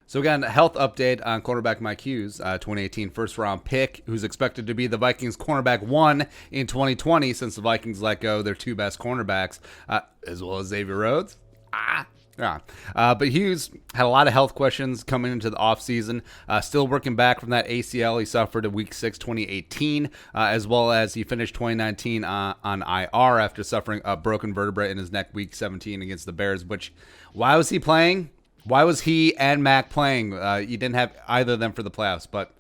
So again, a health update on cornerback Mike Hughes, 2018 first-round pick, who's expected to be the Vikings cornerback 1 in 2020 since the Vikings let go their two best cornerbacks, as well as Xavier Rhodes. Yeah. But Hughes had a lot of health questions coming into the offseason, still working back from that ACL he suffered in Week 6, 2018, as well as he finished 2019 on IR after suffering a broken vertebrae in his neck Week 17 against the Bears, which, why was he playing? Why was he and Mac playing? You didn't have either of them for the playoffs, but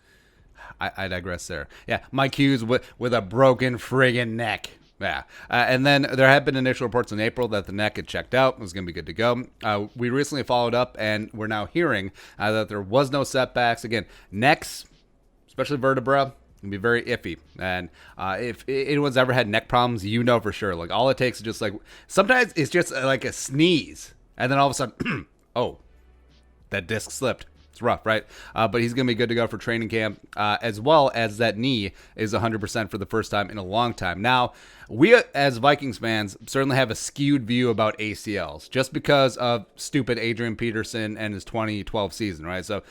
I digress there. Yeah, Mike Hughes with a broken friggin' neck. Yeah, and then there had been initial reports in April that the neck had checked out, was going to be good to go. We recently followed up, and we're now hearing that there was no setbacks. Again, necks, especially vertebra, can be very iffy. And if anyone's ever had neck problems, you know for sure. Like, all it takes is just like, sometimes it's just like a sneeze, and then all of a sudden, oh, that disc slipped. It's rough, right? But he's going to be good to go for training camp, as well as that knee is 100% for the first time in a long time. Now, we as Vikings fans certainly have a skewed view about ACLs just because of stupid Adrian Peterson and his 2012 season, right? So,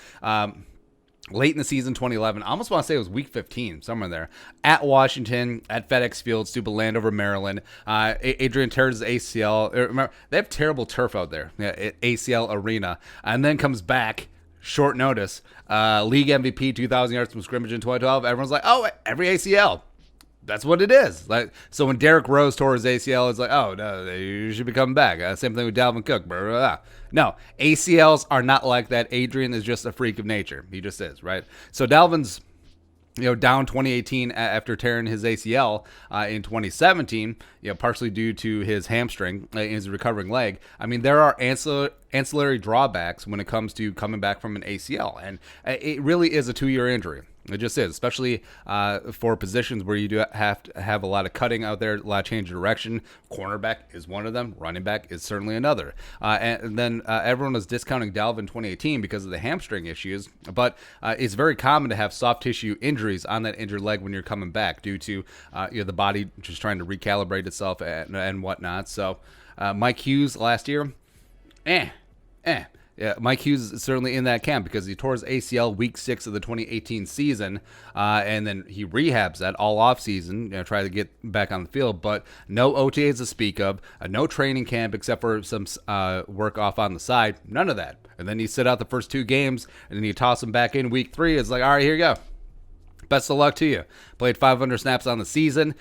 late in the season, 2011, I almost want to say it was Week 15, somewhere there, at Washington, at FedEx Field, stupid Landover, Maryland. Adrian tears his ACL. Remember, they have terrible turf out there, ACL Arena, and then comes back, short notice, league MVP, 2,000 yards from scrimmage in 2012. Everyone's like, oh, every ACL. That's what it is. Like, so when Derrick Rose tore his ACL, it's like, oh, no, you should be coming back. Same thing with Dalvin Cook. Blah, blah, blah. No, ACLs are not like that. Adrian is just a freak of nature. He just is, right? So Dalvin's, down 2018 after tearing his ACL in 2017, partially due to his hamstring in his recovering leg. I mean, there are ancillary drawbacks when it comes to coming back from an ACL, and it really is a 2-year injury. It just is, especially for positions where you do have to have a lot of cutting out there, a lot of change of direction. Cornerback is one of them. Running back is certainly another. And then everyone was discounting Dalvin 2018 because of the hamstring issues, but it's very common to have soft tissue injuries on that injured leg when you're coming back due to the body just trying to recalibrate itself and whatnot. So Mike Hughes last year, Yeah, Mike Hughes is certainly in that camp because he tore his ACL Week 6 of the 2018 season, and then he rehabs that all offseason, try to get back on the field, but no OTAs to speak of, no training camp except for some work off on the side, none of that. And then you sit out the first 2 games, and then you toss him back in Week 3. It's like, all right, here you go. Best of luck to you. Played 500 snaps on the season.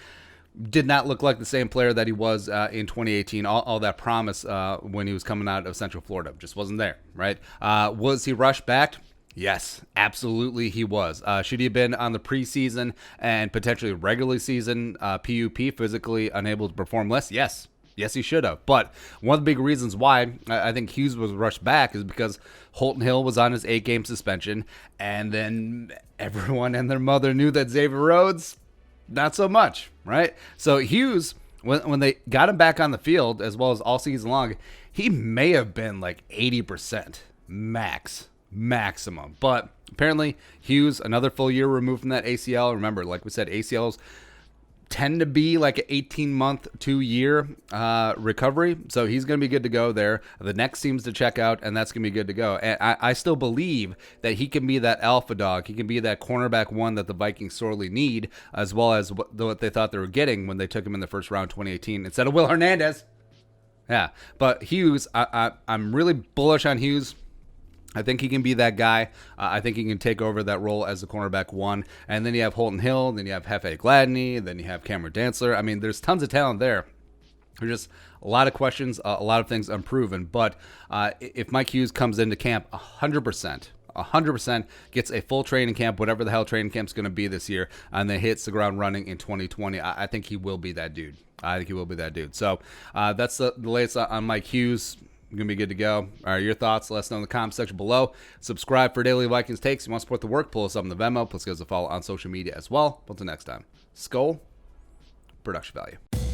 Did not look like the same player that he was in 2018. All that promise when he was coming out of Central Florida just wasn't there, right? Was he rushed back? Yes, absolutely he was. Should he have been on the preseason and potentially regular season PUP, physically unable to perform less? Yes. Yes, he should have. But one of the big reasons why I think Hughes was rushed back is because Holton Hill was on his 8-game suspension, and then everyone and their mother knew that Xavier Rhodes, not so much, right? So Hughes, when they got him back on the field, as well as all season long, he may have been like 80% maximum. But apparently Hughes, another full year removed from that ACL. Remember, like we said, ACLs tend to be like an 18-month, 2-year recovery. So he's going to be good to go there. The neck seems to check out, and that's going to be good to go. And I still believe that he can be that alpha dog. He can be that cornerback 1 that the Vikings sorely need, as well as what they thought they were getting when they took him in the first round 2018 instead of Will Hernandez. Yeah, but Hughes, I'm really bullish on Hughes. I think he can be that guy. I think he can take over that role as the cornerback 1. And then you have Holton Hill, then you have Hefe Gladney, then you have Cameron Dantzler. I mean, there's tons of talent there. There's just a lot of questions, a lot of things unproven. But if Mike Hughes comes into camp 100%, gets a full training camp, whatever the hell training camp's going to be this year, and then hits the ground running in 2020, I think he will be that dude. So that's the latest on Mike Hughes. Going to be good to go. All right, your thoughts, let us know in the comment section below. Subscribe for daily Vikings takes. If you want to support the work, pull us up in the Venmo. Plus, give us a follow on social media as well. Until next time, Skull, production value.